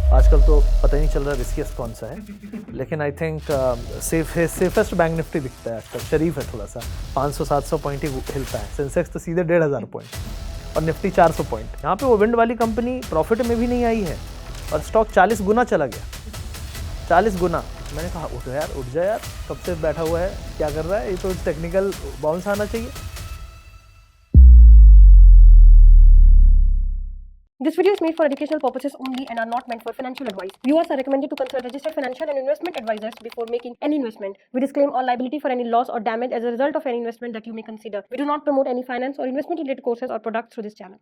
आजकल तो पता ही नहीं चल रहा रिस्कियस्ट कौन सा है, लेकिन I think safest bank Nifty दिखता है आजकल। शरीफ है थोड़ा सा, 500-700 पॉइंट ही हिलता है। सेंसेक्स तो सीधे 1500 पॉइंट और निफ्टी 400 पॉइंट। यहाँ पे वो विंड वाली कंपनी प्रॉफिट में भी नहीं आई है और स्टॉक 40 गुना चला गया, 40 गुना। मैंने कहा उठ यार, उठ जा यार, कब से बैठा हुआ है, क्या कर रहा है, ये तो टेक्निकल बाउंस आना चाहिए। This video is made for educational purposes only and are not meant for financial advice. Viewers are recommended to consult registered financial and investment advisors before making any investment. We disclaim all liability for any loss or damage as a result of any investment that you may consider. We do not promote any finance or investment related courses or products through this channel.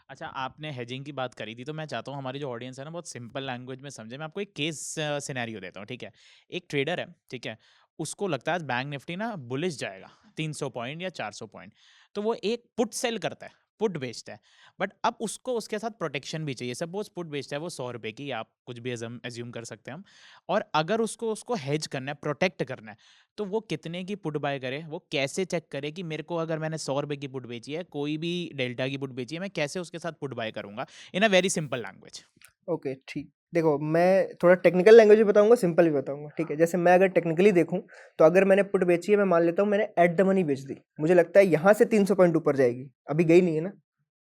अच्छा, आपने hedging की बात करी थी, तो मैं चाहता हूँ हमारी जो ऑडियंस है ना बहुत सिंपल लैंग्वेज में समझे। मैं आपको एक केस सिनेरियो देता हूँ, ठीक है। एक ट्रेडर है, ठीक है, उसको लगता है बैंक निफ्टी ना बुलिश जाएगा 300 पॉइंट या 400 पॉइंट, तो वो एक पुट सेल करता है, पुट बेचता है। बट अब उसको उसके साथ प्रोटेक्शन भी चाहिए। सपोज पुट बेचता है वो 100 रुपये की, आप कुछ भी एज्यूम कर सकते हैं हम। और अगर उसको हेज करना है, प्रोटेक्ट करना है, तो वो कितने की पुट बाय करे, वो कैसे चेक करे कि मेरे को अगर मैंने 100 रुपये की पुट बेची है, कोई भी डेल्टा की पुट बेची है, मैं कैसे उसके साथ पुट बाय करूंगा in a very simple language. Okay ठीक। देखो, मैं थोड़ा टेक्निकल लैंग्वेज भी बताऊंगा, सिंपल भी बताऊंगा, ठीक है। जैसे मैं अगर टेक्निकली देखूं तो अगर मैंने पुट बेची है, मैं मान लेता हूं मैंने एट द मनी बेच दी, मुझे लगता है यहाँ से 300 पॉइंट ऊपर जाएगी, अभी गई नहीं है ना,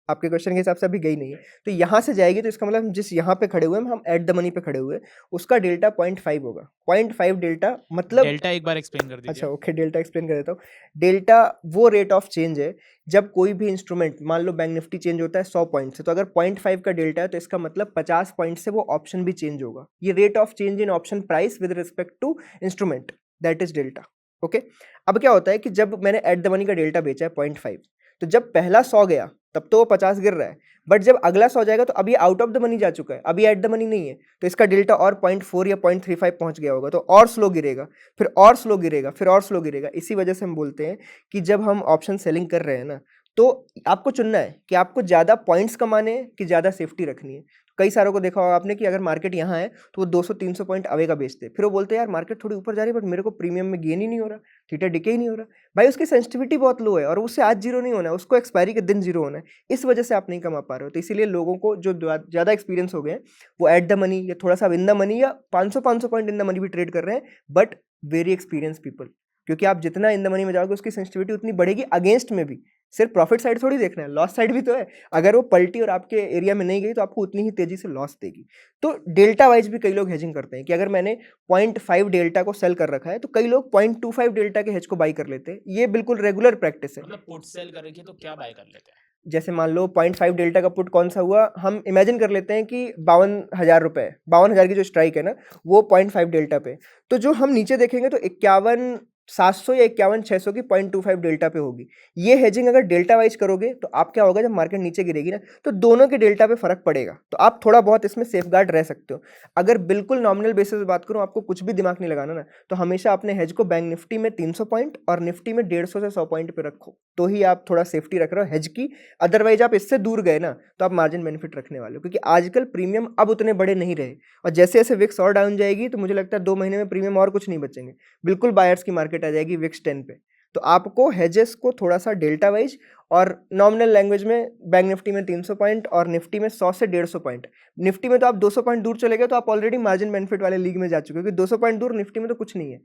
आपके क्वेश्चन के हिसाब से अभी गई नहीं है, तो यहाँ से जाएगी, तो इसका मतलब हम जिस यहाँ पे खड़े हुए हैं, हम एट द मनी पे खड़े हुए हैं, उसका डेल्टा 0.5 होगा। 0.5 डेल्टा मतलब डेल्टा एक बार एक्सप्लेन कर दीजिए। अच्छा ओके, डेल्टा एक्सप्लेन कर देता हूँ। डेल्टा वो रेट ऑफ चेंज है जब कोई भी इंस्ट्रूमेंट, मान लो बैंक निफ्टी चेंज होता है 100 पॉइंट से, तो अगर 0.5 का डेल्टा है तो इसका मतलब 50 पॉइंट से वो ऑप्शन भी चेंज होगा। ये rate of change in option price with respect to instrument, that is delta. Okay, अब क्या होता है कि जब मैंने एट द मनी का डेल्टा बेचा है 0.5, तो जब पहला 100 गया तब तो वो 50 गिर रहा है, बट जब अगला 100 जाएगा तो अभी आउट ऑफ द मनी जा चुका है, अभी एट द मनी नहीं है, तो इसका डेल्टा और 0.4 या 0.35 पहुंच गया होगा, तो और स्लो गिरेगा, फिर और स्लो गिरेगा, फिर और स्लो गिरेगा। इसी वजह से हम बोलते हैं कि जब हम ऑप्शन सेलिंग कर रहे हैं ना, तो आपको चुनना है कि आपको ज़्यादा पॉइंट्स कमाने हैं कि ज़्यादा सेफ्टी रखनी है। कई सारों को देखा होगा आपने कि अगर मार्केट यहाँ है तो वो 200-300 पॉइंट अवे का बेचते हैं, फिर वो बोलते हैं यार मार्केट थोड़ी ऊपर जा रही है बट मेरे को प्रीमियम में गेन ही नहीं हो रहा, थीटा डिके ही नहीं हो रहा। भाई उसकी सेंसिटिविटी बहुत लो है और उससे आज जीरो नहीं होना है, उसको एक्सपायरी के दिन जीरो होना है, इस वजह से आप नहीं कमा पा रहे हो। तो इसीलिए लोगों को जो ज़्यादा एक्सपीरियंस हो गए वो एट द मनी या थोड़ा सा इन द मनी या 500 पॉइंट इन द मनी भी ट्रेड कर रहे हैं, बट वेरी एक्सपीरियंस पीपल, क्योंकि आप जितना इन द मनी में जाओगे उसकी सेंसिटिविटी उतनी बढ़ेगी अगेंस्ट में भी। सिर्फ प्रॉफिट साइड थोड़ी देखना है, लॉस साइड भी तो है। अगर वो पलटी और आपके एरिया में नहीं गई तो आपको उतनी ही तेजी से लॉस देगी। तो डेल्टा वाइज भी कई लोग हेजिंग करते हैं कि अगर मैंने 0.5 डेल्टा को सेल कर रखा है तो कई लोग 0.25 डेल्टा के हेज को बाई कर लेते हैं। ये बिल्कुल रेगुलर प्रैक्टिस है। मतलब पुट सेल कर रखी है तो क्या बाय कर लेते हैं? जैसे मान लो 0.5 डेल्टा का पुट कौन सा हुआ, हम इमेजिन कर लेते हैं कि 52,000 रुपये, 52,000 की जो स्ट्राइक है ना वो 0.5 डेल्टा पे, तो जो हम नीचे देखेंगे तो 51,700 या 51,600 की 0.25 डेल्टा पे होगी। ये हेजिंग अगर डेल्टा वाइज करोगे तो आप क्या होगा, जब मार्केट नीचे गिरेगी ना तो दोनों के डेल्टा पे फर्क पड़ेगा, तो आप थोड़ा बहुत इसमें सेफ गार्ड रह सकते हो। अगर बिल्कुल नॉमिनल बेसिस पे बात करूँ, आपको कुछ भी दिमाग नहीं लगाना ना, तो हमेशा अपने हेज को बैंक निफ्टी में 300 पॉइंट और निफ्टी में 150 से 100 पॉइंट पे रखो, तो ही आप थोड़ा सेफ्टी रख रहे हो हेज की। अदरवाइज आप इससे दूर गए ना तो आप मार्जिन बेनिफिट रखने वाले हो, क्योंकि आजकल प्रीमियम अब उतने बड़े नहीं रहे, और जैसे जैसे विक्स और डाउन जाएगी तो मुझे लगता है 2 महीने में प्रीमियम और कुछ नहीं बचेंगे, बिल्कुल बायर्स की मार्केट आ जाएगी विक्स 10 पे। तो आपको हेजेस को थोड़ा सा डेल्टा वाइज और नॉमिनल लैंग्वेज में बैंक निफ्टी में 300 पॉइंट और निफ्टी में 100 से 150 पॉइंट। निफ्टी में तो आप 200 पॉइंट दूर चले गए तो आप ऑलरेडी मार्जिन बेनिफिट वाले लीग में जा चुके हो, क्योंकि 200 पॉइंट दूर निफ्टी में तो कुछ नहीं है,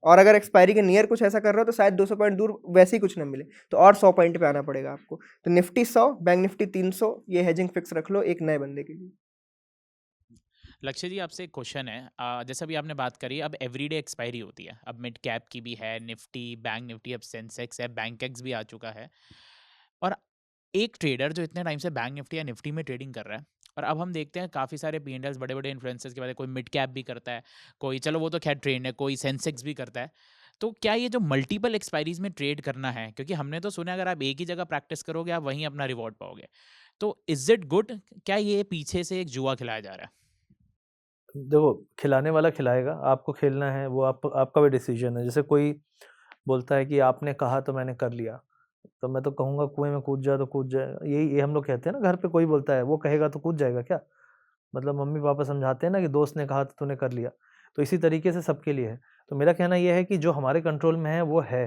और अगर एक्सपायरी के नियर कुछ ऐसा कर रहे हो तो शायद 200 पॉइंट दूर वैसे ही कुछ ना मिले, तो और 100 पॉइंट पे आना पड़ेगा आपको। तो निफ्टी 100, बैंक निफ्टी 300, ये हेजिंग फिक्स रख लो एक नए बंदे के लिए। लक्ष्य जी, आपसे एक क्वेश्चन है। जैसे अभी आपने बात करी, अब एवरीडे एक्सपायरी होती है, अब मिड कैप की भी है, निफ्टी, बैंक निफ्टी, अब सेंसेक्स है, बैंक एक्स भी आ चुका है। और एक ट्रेडर जो इतने टाइम से बैंक निफ्टी या निफ्टी में ट्रेडिंग कर रहा है, और अब हम देखते हैं काफ़ी सारे P&Ls बड़े बड़े इन्फ्लुएंसर्स के बाद कोई मिड कैप भी करता है, कोई, चलो वो तो खैर ट्रेंड है, कोई सेंसेक्स भी करता है। तो क्या ये जो मल्टीपल एक्सपायरीज में ट्रेड करना है, क्योंकि हमने तो सुना है अगर आप एक ही जगह प्रैक्टिस करोगे आप वहीं अपना रिवॉर्ड पाओगे, तो इज इट गुड? क्या ये पीछे से एक जुआ खिलाया जा रहा है? देखो, खिलाने वाला खिलाएगा, आपको खेलना है वो आपका भी डिसीजन है। जैसे कोई बोलता है कि आपने कहा तो मैंने कर लिया, तो मैं तो कहूँगा कुएं में कूद जा तो कूद जाएगा। ये हम लोग कहते हैं ना, घर पे कोई बोलता है वो कहेगा तो कूद जाएगा क्या, मतलब मम्मी पापा समझाते हैं ना कि दोस्त ने कहा तो तूने कर लिया, तो इसी तरीके से सबके लिए है। तो मेरा कहना ये है कि जो हमारे कंट्रोल में है वो है,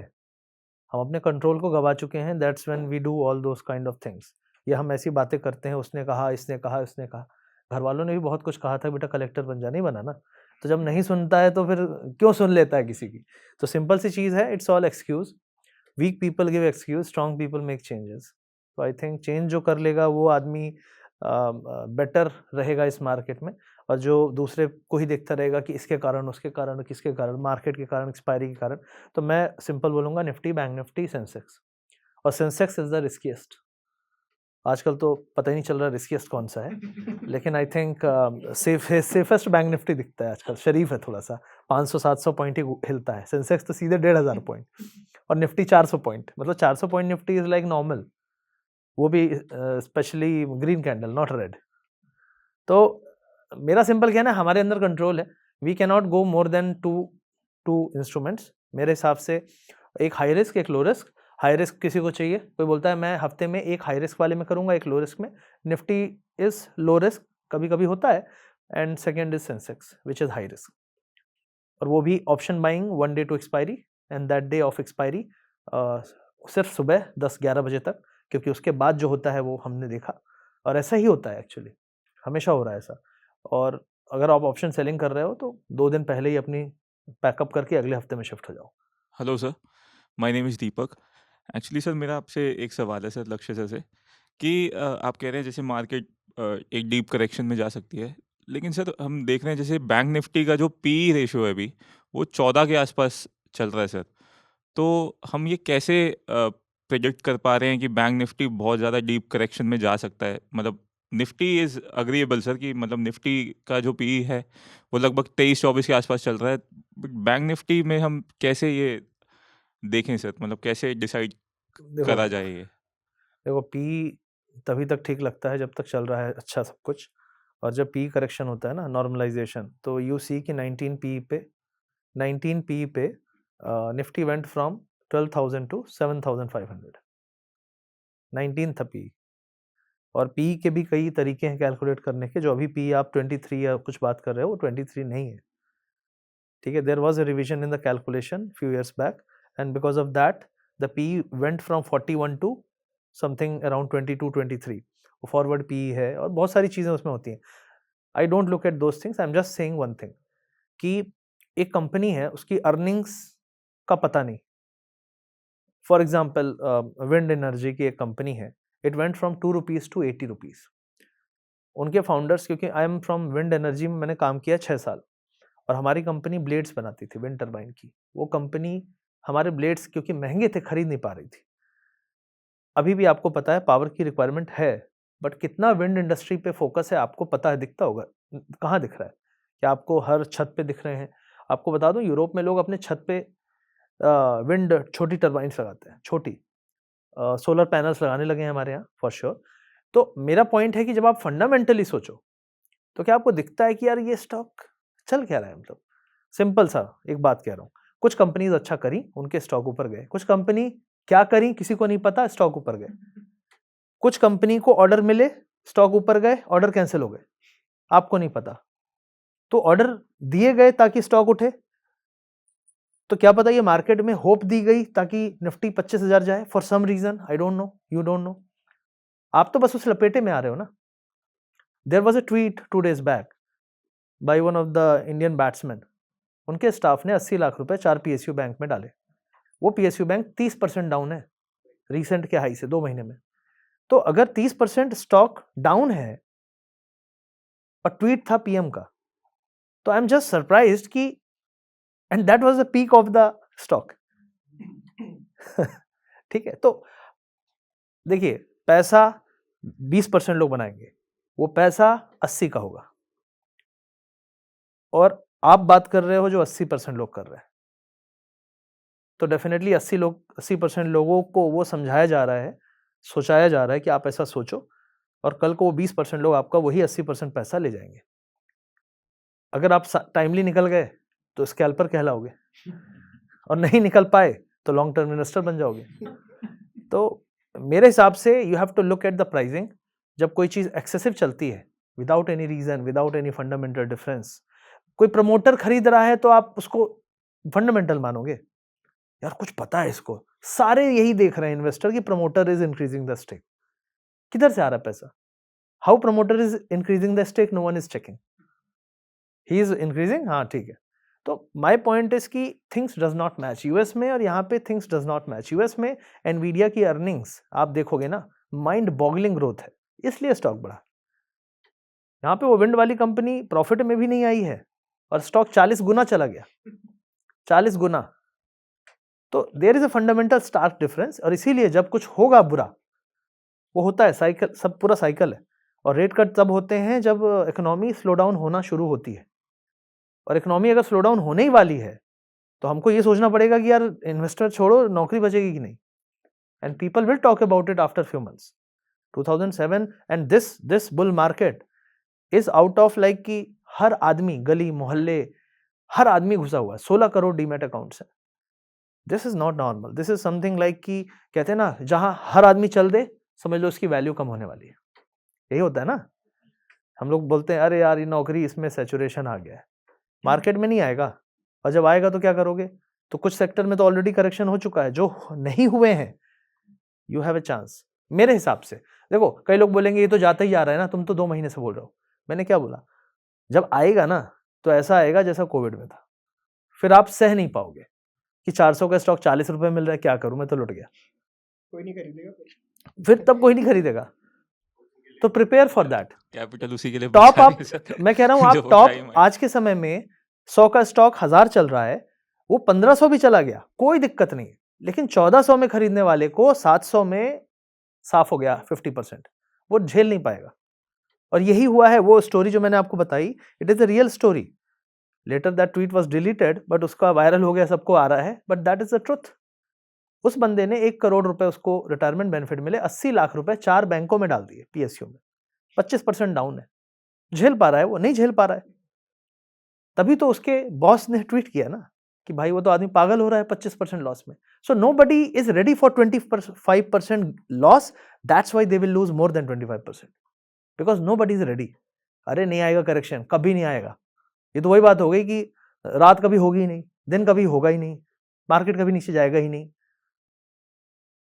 हम अपने कंट्रोल को गवा चुके हैं, that's when we do all those kind of things. या हम ऐसी बातें करते हैं, उसने कहा, इसने कहा, उसने कहा, घर वालों ने भी बहुत कुछ कहा था बेटा कलेक्टर बन जा, नहीं बना ना। तो जब नहीं सुनता है तो फिर क्यों सुन लेता है किसी की। तो सिंपल सी चीज़ है, it's all excuse. Weak people give excuse, strong people make changes. तो आई थिंक चेंज जो कर लेगा वो आदमी बेटर रहेगा इस मार्केट में, और जो दूसरे को ही देखता रहेगा कि इसके कारण, उसके कारण, किसके कारण, मार्केट के कारण, एक्सपायरी के कारण। तो मैं सिंपल बोलूँगा निफ्टी, बैंक निफ्टी, सेंसेक्स। और सेंसेक्स इज द रिस्कीएस्ट। आजकल तो पता ही नहीं चल रहा रिस्कीएस्ट कौन सा है, लेकिन I think safest bank Nifty दिखता है आजकल, शरीफ है थोड़ा सा। 500-700 पॉइंट ही हिलता है, सेंसेक्स तो सीधे 1500 पॉइंट, और निफ्टी 400 पॉइंट। मतलब 400 point Nifty is like normal, वो भी specially green candle, not red. तो मेरा सिंपल कहना है, हमारे अंदर कंट्रोल है। We can not go more than two instruments मेरे हिसाब से। एक हाई रिस्क, एक लो रिस्क। हाई रिस्क किसी को चाहिए, कोई बोलता है मैं हफ्ते में एक हाई रिस्क वाले में करूंगा, एक लो रिस्क में। निफ्टी इज लो रिस्क, कभी कभी होता है। And second is Sensex which is high risk, और वो भी option buying 1 day to expiry, and that day of expiry सिर्फ सुबह 10-11 बजे तक, क्योंकि उसके बाद जो होता है वो हमने देखा, और ऐसा ही होता है एक्चुअली, हमेशा हो रहा है ऐसा। और अगर आप ऑप्शन सेलिंग कर रहे हो तो 2 दिन पहले ही अपनी पैकअप करके अगले हफ्ते में शिफ्ट हो जाओ। Hello sir, my name is Deepak. Actually sir मेरा आपसे एक सवाल है सर, लक्ष्य सर से, कि आप कह रहे हैं जैसे मार्केट एक डीप करेक्शन में जा सकती है, लेकिन सर हम देख रहे हैं जैसे बैंक निफ्टी का जो पी रेशियो है अभी वो 14 के आसपास चल रहा है सर। तो हम ये कैसे प्रेडिक्ट कर पा रहे हैं कि बैंक निफ्टी बहुत ज़्यादा डीप करेक्शन में जा सकता है? मतलब निफ्टी इज़ अग्रीएबल सर, कि मतलब निफ्टी का जो पी है वो लगभग 23-24 के आसपास चल रहा है, बट बैंक निफ्टी में हम कैसे ये देखें सर, मतलब कैसे डिसाइड देखो करा जाए ये? देखो पी तभी तक ठीक लगता है जब तक चल रहा है अच्छा सब कुछ, और जब पी करेक्शन होता है ना, नॉर्मलाइजेशन, तो यू सी कि 19 पी पे निफ्टी वेंट फ्रॉम 12,000 टू 7,500, 19 था पी। और पी के भी कई तरीके हैं कैलकुलेट करने के, जो अभी पी आप 23 या कुछ बात कर रहे हो वो 23 नहीं है, ठीक है। There was a revision in the calculation few years back, and because of that the P went from 41 to something around 22-23। वो फॉरवर्ड पी है और बहुत सारी चीज़ें उसमें होती हैं। I don't look at those things, I am just saying one thing, कि एक कंपनी है, उसकी अर्निंग्स का पता नहीं। फॉर एग्जाम्पल विंड एनर्जी की एक कंपनी है, it went from 2 rupees to 80 rupees. उनके फाउंडर्स, क्योंकि I am from wind energy में मैंने काम किया 6 साल, और हमारी कंपनी ब्लेड्स बनाती थी विंड टर्बाइन की। वो कंपनी हमारे ब्लेड्स क्योंकि महंगे थे खरीद नहीं पा रही थी। अभी भी आपको पता है पावर की रिक्वायरमेंट है, बट कितना विंड इंडस्ट्री पे फोकस है आपको पता है, दिखता होगा। कहाँ दिख रहा है? क्या आपको हर छत पे दिख रहे हैं? आपको बता दूं, यूरोप में लोग अपने छत पे विंड छोटी टर्बाइन्स लगाते हैं, छोटी सोलर पैनल्स लगाने लगे हैं हमारे यहाँ फॉर श्योर। तो मेरा पॉइंट है कि जब आप फंडामेंटली सोचो तो क्या आपको दिखता है कि यार ये स्टॉक चल क्या रहा है? मतलब सिंपल सा एक बात कह रहा हूँ, कुछ कंपनीज अच्छा करी, उनके स्टॉक ऊपर गए। कुछ कंपनी क्या करी किसी को नहीं पता, स्टॉक ऊपर गए। कुछ कंपनी को ऑर्डर मिले, स्टॉक ऊपर गए, ऑर्डर कैंसिल हो गए, आपको नहीं पता। तो ऑर्डर दिए गए ताकि स्टॉक उठे, तो क्या पता ये मार्केट में होप दी गई ताकि निफ्टी 25,000 जाए for some reason, I don't know, you don't know. आप तो बस उस लपेटे में आ रहे हो ना। There was a tweet 2 days back by one of the Indian batsman, उनके स्टाफ ने 80 लाख रुपए 4 पीएसयू बैंक में डाले। वो पीएसयू बैंक 30% डाउन है रीसेंट के हाई से 2 महीने में। तो अगर 30% स्टॉक डाउन है और ट्वीट था पीएम का, तो आई एम जस्ट सरप्राइज्ड कि and that was the peak of the stock. ठीक है, तो देखिए पैसा 20% लोग बनाएंगे, वो पैसा 80 का होगा, और आप बात कर रहे हो जो 80% लोग कर रहे हैं। तो डेफिनेटली 80% लोगों को वो समझाया जा रहा है, सोचाया जा रहा है कि आप ऐसा सोचो, और कल को वो 20% लोग आपका वही 80% पैसा ले जाएंगे। अगर आप टाइमली निकल गए तो स्कैल्पर कहलाओगे, और नहीं निकल पाए तो लॉन्ग टर्म इन्वेस्टर बन जाओगे। तो मेरे हिसाब से you have to look at the pricing. जब कोई चीज़ एक्सेसिव चलती है without any reason, without any fundamental difference, कोई प्रमोटर खरीद रहा है तो आप उसको फंडामेंटल मानोगे? यार कुछ पता है इसको, सारे यही देख रहे हैं इन्वेस्टर की promoter is increasing the stake. किधर से आ रहा है पैसा? How promoter is increasing the stake, no one is checking, he is increasing, हाँ ठीक है। तो माय पॉइंट इज कि things does not match US में, और यहाँ पे things does not match. US में एनवीडिया की अर्निंग्स आप देखोगे ना, माइंड बॉगलिंग ग्रोथ है, इसलिए स्टॉक बढ़ा। यहाँ पे वो विंड वाली कंपनी प्रॉफिट में भी नहीं आई है और स्टॉक 40 गुना चला गया, 40 गुना। तो there is a fundamental stark difference, और इसीलिए जब कुछ होगा बुरा, वो होता है साइकिल, सब पूरा साइकिल है। और रेट कट तब होते हैं जब इकोनॉमी स्लो डाउन होना शुरू होती है, और इकोनॉमी अगर स्लो डाउन होने ही वाली है तो हमको ये सोचना पड़ेगा कि यार इन्वेस्टर छोड़ो, नौकरी बचेगी कि नहीं। And people will talk about it after few months. 2007 and this bull market is out of like कि हर आदमी, गली मोहल्ले, हर आदमी घुसा हुआ है। 16 करोड़ डीमैट अकाउंट्स हैं। This is not normal, this is something like कि कहते हैं ना, जहां हर आदमी चल दे समझ लो उसकी वैल्यू कम होने वाली है। यही होता है ना, हम लोग बोलते हैं अरे यार ये नौकरी, इसमें सैचुरेशन आ गया है, मार्केट में नहीं आएगा। और जब आएगा तो क्या करोगे? तो कुछ सेक्टर में तो ऑलरेडी करेक्शन हो चुका है, जो नहीं हुए हैं यू हैव ए चांस। मेरे हिसाब से देखो, कई लोग बोलेंगे ये तो जाता ही आ रहा है ना, तुम तो 2 महीने से बोल रहे हो। मैंने क्या बोला? जब आएगा ना तो ऐसा आएगा जैसा कोविड में था, फिर आप सह नहीं पाओगे कि 400 का स्टॉक 40 रुपए मिल रहा है, क्या करूं मैं तो लुट गया। कोई नहीं खरीदेगा फिर तब कोई नहीं खरीदेगा, तो प्रिपेयर फॉर दैट। कैपिटल उसी के लिए टॉप बचा आप, रहे हैं सर। मैं कह रहा हूं आप जब टॉप, टाइम आए। आज के समय में 100 का स्टॉक 1000 चल रहा है, वो 1500 भी चला गया, कोई दिक्कत नहीं। लेकिन 1400 में खरीदने वाले को 700 में साफ हो गया 50%, वो झेल नहीं पाएगा। और यही हुआ है, वो स्टोरी जो मैंने आपको बताई, it is a real story. Later that tweet was deleted, but उसका वायरल हो गया, सबको आ रहा है, but that is the truth. उस बंदे ने 1 करोड़ रुपए उसको रिटायरमेंट बेनिफिट मिले, 80 लाख रुपए 4 बैंकों में डाल दिए पीएसयू में, 25% डाउन है। झेल पा रहा है? वो नहीं झेल पा रहा है। तभी तो उसके बॉस ने ट्वीट किया ना कि भाई वो तो आदमी पागल हो रहा है 25% लॉस में। So nobody is ready for 25% loss, that's why they will lose more than 25%, because nobody is ready. अरे नहीं आएगा करेक्शन, कभी नहीं आएगा। ये तो वही बात हो गई कि रात कभी होगी ही नहीं, दिन कभी होगा ही नहीं, मार्केट कभी नीचे जाएगा ही नहीं।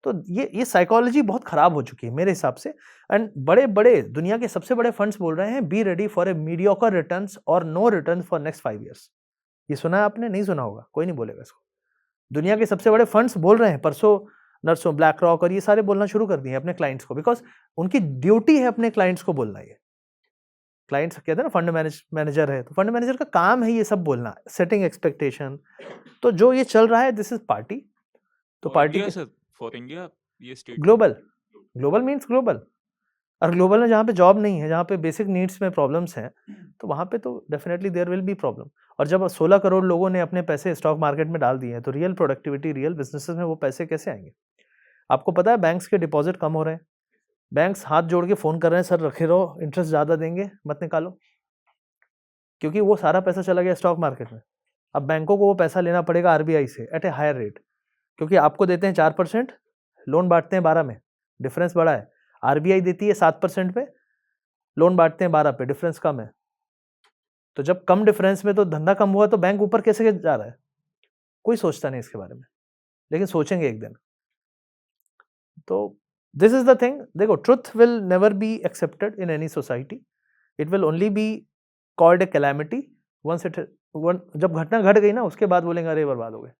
तो ये साइकोलॉजी बहुत खराब हो चुकी है मेरे हिसाब से। एंड बड़े बड़े दुनिया के सबसे बड़े फंड्स बोल रहे हैं be ready for a mediocre returns और no return for next 5 years. ये सुना है आपने? नहीं सुना होगा, कोई नहीं बोलेगा इसको। दुनिया के सबसे बड़े फंड्स बोल रहे हैं, परसों नर्सों, ब्लैक रॉक और ये सारे बोलना शुरू कर दिए अपने क्लाइंट्स को, बिकॉज उनकी ड्यूटी है अपने क्लाइंट्स को बोलना। ये क्लाइंट्स कहते हैं ना फंड मैनेजर है, तो फंड मैनेजर का काम है ये सब बोलना, सेटिंग एक्सपेक्टेशन। तो जो ये चल रहा है, दिस इज पार्टी। तो पार्टी फॉर इंडिया ये state global, global means global. और ग्लोबल में जहाँ पे जॉब नहीं है, जहाँ पे बेसिक नीड्स में प्रॉब्लम्स हैं, तो वहाँ पे तो definitely there will be problem. और जब 16 करोड़ लोगों ने अपने पैसे स्टॉक मार्केट में डाल दिए हैं, तो रियल प्रोडक्टिविटी, रियल बिजनेसेस में वो पैसे कैसे आएंगे? आपको पता है बैंक्स के डिपॉजिट कम हो रहे हैं, बैंक्स हाथ जोड़ के फ़ोन कर रहे हैं, सर रखे रहो, इंटरेस्ट ज़्यादा देंगे, मत निकालो, क्योंकि वो सारा पैसा चला गया स्टॉक मार्केट में। अब बैंकों को वो पैसा लेना पड़ेगा आरबीआई से एट ए हायर रेट, क्योंकि आपको देते हैं 4%, लोन बांटते हैं 12 में, डिफरेंस बड़ा है। आरबीआई देती है 7% पे, लोन बांटते हैं 12 पे, डिफरेंस कम है। तो जब कम डिफरेंस में तो धंधा कम हुआ, तो बैंक ऊपर कैसे जा रहा है? कोई सोचता नहीं इसके बारे में, लेकिन सोचेंगे एक दिन। तो दिस इज द थिंग। देखो, truth will never be accepted in any society, it will only be called a calamity once it, जब घटना घट गई ना, उसके बाद बोलेंगे अरे बर्बाद हो गए।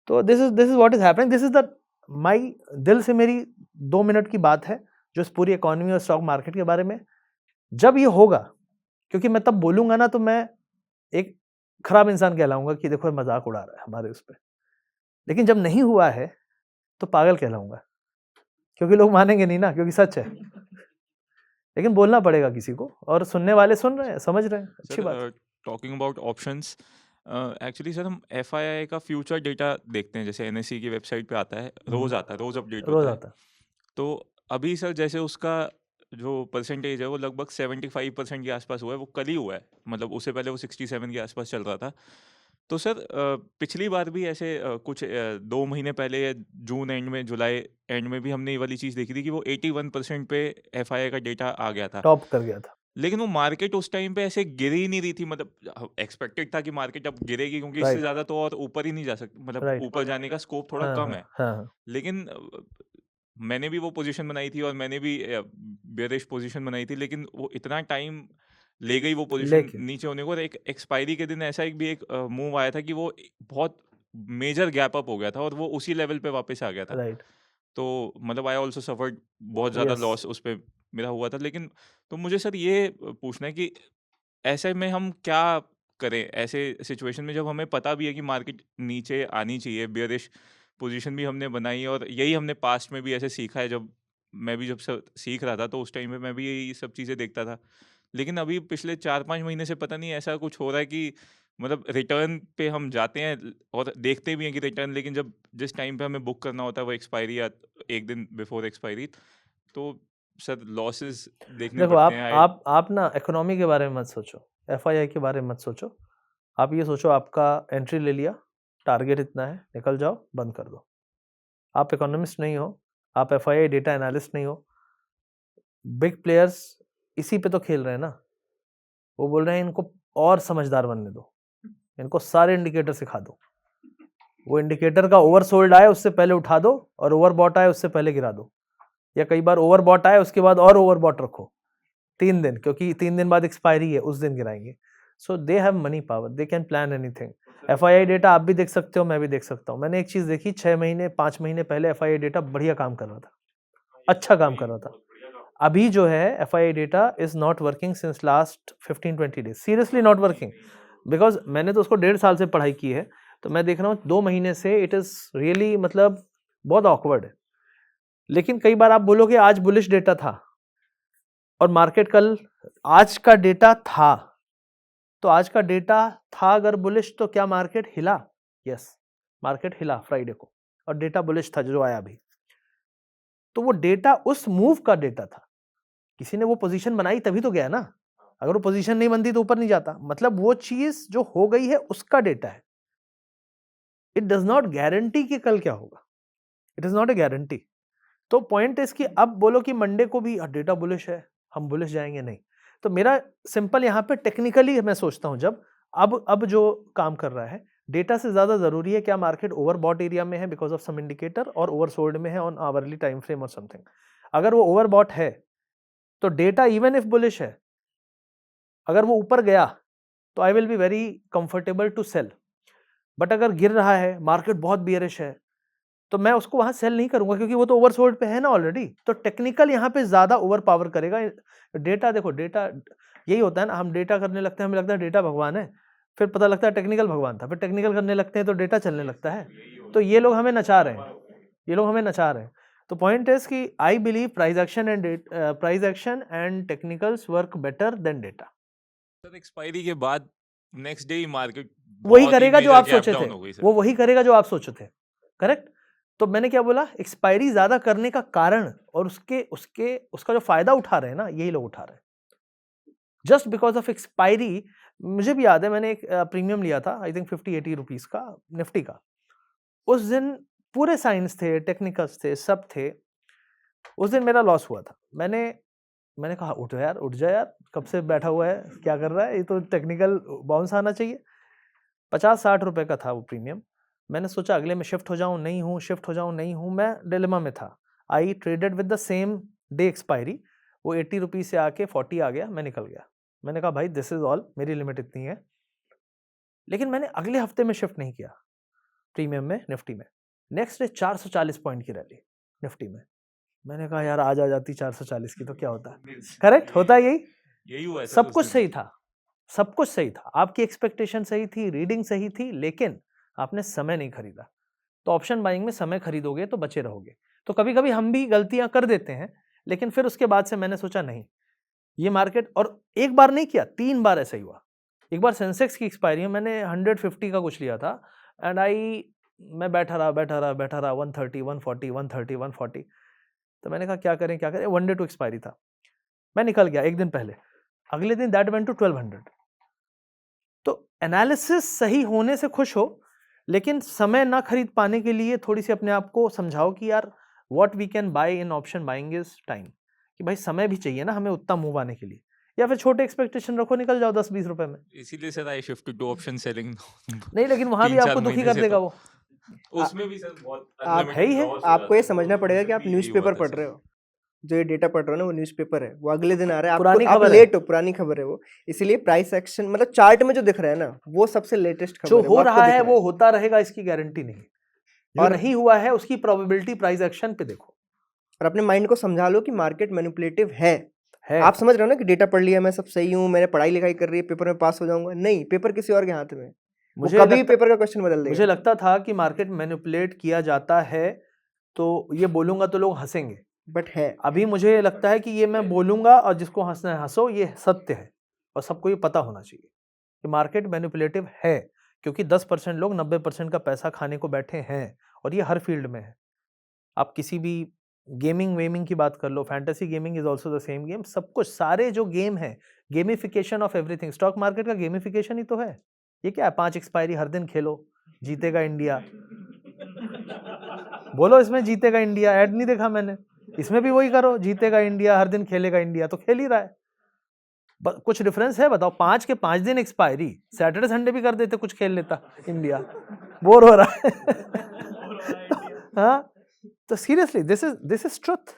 तो this is what is happening. This is the my दिल से मेरी 2 मिनट की बात है, जो इस पूरी इकोनॉमी और स्टॉक मार्केट के बारे में। जब ये होगा, क्योंकि मैं तब बोलूंगा ना तो मैं एक खराब इंसान कहलाऊंगा कि देखो मजाक उड़ा रहा है हमारे उस पर। लेकिन जब नहीं हुआ है तो पागल कहलाऊंगा, क्योंकि लोग मानेंगे नहीं ना, क्योंकि सच है। लेकिन बोलना पड़ेगा किसी को, और सुनने वाले सुन रहे हैं, समझ रहे हैं, अच्छी बात है। Talking about options, actually sir हम FII का फ्यूचर डेटा देखते हैं, जैसे NSE की वेबसाइट पे आता है, रोज आता है, रोज अपडेट रोज होता है। आता है। तो अभी सर जैसे उसका जो परसेंटेज है वो लगभग 75% के आसपास हुआ है, वो कल ही हुआ है, मतलब उससे पहले वो 67 के आसपास चल रहा था। तो सर पिछली बार भी ऐसे कुछ 2 महीने पहले, जून एंड में, जुलाई एंड में भी हमने ये वाली चीज़ देखी थी कि वो 81% पे FII का डेटा आ गया था। टॉप कर गया था। लेकिन वो मार्केट उस टाइम पे ऐसे गिर ही नहीं रही थी, मतलब एक्सपेक्टेड था कि मार्केट अब गिरेगी, क्योंकि इससे Right. ज़्यादा तो और ऊपर ही नहीं जा सकती, मतलब Right. ऊपर जाने का स्कोप थोड़ा हाँ, कम हाँ, है। हाँ, हाँ। लेकिन मैंने भी वो पोजीशन बनाई थी और मैंने भी बेयरिश पोजीशन बनाई थी, लेकिन वो इतना टाइम ले गई वो पोजीशन लेके नीचे होने को, और एक एक्सपायरी के दिन ऐसा भी एक मूव आया था कि वो बहुत मेजर गैप अप हो गया था और वो उसी लेवल पे वापस आ गया था। राइट तो मतलब आई ऑल्सो सफर्ड, बहुत ज़्यादा यस लॉस उस पे मेरा हुआ था। लेकिन तो मुझे सर ये पूछना है कि ऐसे में हम क्या करें ऐसे सिचुएशन में, जब हमें पता भी है कि मार्केट नीचे आनी चाहिए, बेयरिश पोजीशन भी हमने बनाई, और यही हमने पास्ट में भी ऐसे सीखा है। जब मैं भी सीख रहा था तो उस टाइम पे मैं भी यही सब चीज़ें देखता था। लेकिन अभी पिछले 4-5 महीने से पता नहीं ऐसा कुछ हो रहा है कि मतलब रिटर्न पे हम जाते हैं और देखते भी हैं कि रिटर्न, लेकिन जब जिस टाइम पे हमें बुक करना होता है वो एक्सपायरी या एक दिन बिफोर एक्सपायरी, तो सर लॉसेस देखने देखो पड़ते हैं। आप ना इकोनॉमी के बारे में मत सोचो, एफआईआई के बारे में मत सोचो। आप ये सोचो आपका एंट्री ले लिया, टारगेट इतना है, निकल जाओ, बंद कर दो। आप इकोनॉमिस्ट नहीं हो, आप एफआईआई डेटा एनालिस्ट नहीं हो। बिग प्लेयर्स इसी पे तो खेल रहे हैं ना। वो बोल रहे हैं इनको और समझदार बनने दो, इनको सारे इंडिकेटर सिखा दो। वो इंडिकेटर का ओवरसोल्ड आए उससे पहले उठा दो, और ओवरबॉट आए उससे पहले गिरा दो, या कई बार ओवरबॉट आए उसके बाद और ओवरबॉट रखो 3 दिन, क्योंकि 3 दिन बाद एक्सपायरी है, उस दिन गिराएंगे। So they have money power, they can plan anything. F I I data आप भी देख सकते हो, मैं भी देख सकता हूँ। मैंने एक चीज देखी, 6 महीने 5 महीने पहले एफआईआई डेटा बढ़िया काम कर रहा था, अच्छा काम कर रहा था। अभी जो है FII data is not working since last 15-20 days, seriously not working. Because मैंने तो उसको 1.5 साल से पढ़ाई की है, तो मैं देख रहा हूँ 2 महीने से इट इज रियली मतलब बहुत ऑकवर्ड है। लेकिन कई बार आप बोलोगे आज बुलिश डेटा था और मार्केट कल, आज का डेटा था, तो आज का डेटा था अगर बुलिश, तो क्या मार्केट हिला? यस, मार्केट हिला फ्राइडे को, और डेटा बुलिश था जो आया अभी। तो वो डेटा उस मूव का डेटा था, किसी ने वो पोजीशन बनाई तभी तो गया ना। अगर वो पोजीशन नहीं बनती तो ऊपर नहीं जाता। मतलब वो चीज जो हो गई है उसका डेटा है। इट डज नॉट गारंटी कि कल क्या होगा, it is not a guarantee. तो पॉइंट इज कि अब बोलो कि मंडे को भी डेटा बुलिश है, हम बुलिश जाएंगे, नहीं। तो मेरा सिंपल यहाँ पे टेक्निकली मैं सोचता हूँ, जब अब जो काम कर रहा है, डेटा से ज्यादा जरूरी है क्या मार्केट ओवरबॉट एरिया में है बिकॉज ऑफ सम इंडिकेटर, और ओवरसोल्ड में है ऑन आवरली टाइम फ्रेम और समथिंग। अगर वो ओवरबॉट है तो डेटा इवन इफ बुलिश है, अगर वो ऊपर गया तो I will be very comfortable to sell. But अगर गिर रहा है, मार्केट बहुत बियरिश है, तो मैं उसको वहां सेल नहीं करूंगा, क्योंकि वो तो ओवरसोल्ड पे है ना ऑलरेडी। तो टेक्निकल यहाँ पे ज्यादा ओवर पावर करेगा डेटा। देखो डेटा यही होता है ना, हम डेटा करने लगते हैं, हमें लगता है डेटा भगवान है, फिर पता लगता है टेक्निकल भगवान था, फिर टेक्निकल करने लगते हैं तो डेटा चलने लगता है। तो ये लोग हमें नचा रहे हैं, ये लोग हमें नचा रहे हैं। तो पॉइंट इज कि I believe price action and technicals work better than data. Sir expiry के बाद नेक्स्ट डे ही मार्केट वही बहुत ही करेगा जो मेजर आप गैप सोचे थे, डाउन हो गई सर। वो वही करेगा जो आप सोचे थे, करेक्ट। तो मैंने क्या बोला, एक्सपायरी ज्यादा करने का कारण और उसका जो फायदा उठा रहे हैं ना, यही लोग उठा रहे हैं जस्ट बिकॉज ऑफ एक्सपायरी। मुझे भी याद है मैंने एक प्रीमियम लिया था, आई थिंक 50-80 रुपीज का, निफ्टी का। उस दिन पूरे साइंस थे, टेक्निकल्स थे, सब थे। उस दिन मेरा लॉस हुआ था। मैंने कहा उठ यार, उठ जा यार, कब से बैठा हुआ है, क्या कर रहा है, ये तो टेक्निकल बाउंस आना चाहिए। 50-60 रुपए का था वो प्रीमियम। मैंने सोचा अगले में शिफ्ट हो जाऊं, नहीं हूं, शिफ्ट हो जाऊं, नहीं हूं, मैं डिलेमा में था। I traded with the same day expiry, वो 80 रुपीज से आके 40 आ गया, मैं निकल गया। मैंने कहा भाई दिस इज ऑल, मेरी लिमिट इतनी है। लेकिन मैंने अगले हफ्ते में शिफ्ट नहीं किया प्रीमियम में, निफ्टी में। नेक्स्ट डे 440 पॉइंट की रैली निफ्टी में। मैंने कहा यार आज आ जाती 440 की तो क्या होता है। करेक्ट होता है यही हुआ है सर सब उस कुछ दिन। सही था, सब कुछ सही था, आपकी एक्सपेक्टेशन सही थी, रीडिंग सही थी, लेकिन आपने समय नहीं खरीदा। तो ऑप्शन बाइंग में समय खरीदोगे तो बचे रहोगे। तो कभी कभी हम भी गलतियां कर देते हैं, लेकिन फिर उसके बाद से मैंने सोचा नहीं, ये मार्केट, और एक बार नहीं किया, 3 बार ऐसा ही हुआ। एक बार सेंसेक्स की एक्सपायरी में मैंने 150 का कुछ लिया था, एंड मैं बैठा रहा 130, 140, 130, 140। तो मैंने कहा क्या करें, 1 डे टू एक्सपायरी था, मैं निकल गया एक दिन पहले। अगले दिन दैट वेंट टू 1200। तो एनालिसिस सही होने से खुश हो, लेकिन समय ना खरीद पाने के लिए थोड़ी सी अपने आप को समझाओ कि यार what we can buy in option buying is time, कि भाई समय भी चाहिए ना हमें उतना मूव आने के लिए। या फिर छोटे एक्सपेक्टेशन रखो, निकल जाओ 10-20 रुपए में। इसीलिए sir I shift to option selling. नहीं, लेकिन वहां भी 3-4 आपको दुखी महीने कर से देगा तो वो। उसमें भी सर बहुत आप है ही अनलिमिटेड है। लॉस हो आपको ये जाते हैं, समझना तो पड़ेगा कि आप भी यही हुआ न्यूज़पेपर था पढ़ सर। रहे हो। जो ये डेटा पढ़ रहे हो ना वो न्यूज़पेपर है, वो अगले दिन आ रहा है, पुरानी आप खबर है। लेट हो, पुरानी खबर है वो। इसीलिए प्राइस एक्शन मतलब चार्ट में जो दिख रहा है ना वो सबसे लेटेस्ट जो खबर है, वो हो आपको रहा दिख है रहा वो है। होता रहेगा, इसकी गारंटी नहीं। जो और नहीं हुआ है उसकी प्रोबेबिलिटी प्राइस एक्शन पे देखो। और अपने माइंड को समझा लो कि मार्केट मैनिपुलेटिव है। है आप समझ रहे हो ना कि डेटा पढ़ लिया, मैं सब सही हूँ, मैंने पढ़ाई लिखाई कर रही है, पेपर में पास हो जाऊंगा। नहीं, पेपर किसी और के हाथ में है। वो मुझे कभी भी लगता पेपर का क्वेश्चन बदल मुझे देगा। लगता था कि मार्केट मैनिपुलेट किया जाता है, तो ये बोलूंगा तो लोग हंसेंगे। बट है। अभी मुझे लगता है कि ये मैं बोलूंगा और जिसको हंसना है हंसो, ये सत्य है और सबको ये पता होना चाहिए कि मार्केट मैनिपुलेटिव है, क्योंकि 10% लोग 90% का पैसा खाने को बैठे हैं और ये हर फील्ड में है। आप किसी भी गेमिंग वेमिंग की बात कर लो, fantasy gaming is also the same game. सब कुछ, सारे जो गेम है, gamification of everything. Stock market का गेमिफिकेशन ही तो है। ये क्या है, 5 एक्सपायरी हर दिन खेलो, जीतेगा इंडिया। बोलो इसमें जीतेगा इंडिया, ऐड नहीं देखा मैंने। इसमें भी वही करो, जीतेगा इंडिया, हर दिन खेलेगा इंडिया, तो खेल ही रहा है। कुछ डिफरेंस है बताओ? 5 के 5 दिन एक्सपायरी, सैटरडे संडे भी कर देते, कुछ खेल लेता इंडिया। बोर हो रहा है। हाँ, तो seriously this is truth,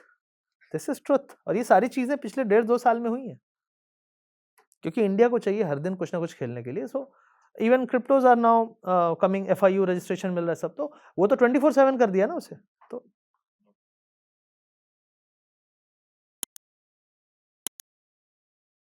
this is truth. और ये सारी चीजें पिछले 1.5-2 साल में हुई हैं, क्योंकि इंडिया को चाहिए हर दिन कुछ ना कुछ खेलने के लिए। So even cryptos are now coming, FIU registration मिल रहा है सब, तो वो तो 24/7 कर दिया ना उसे।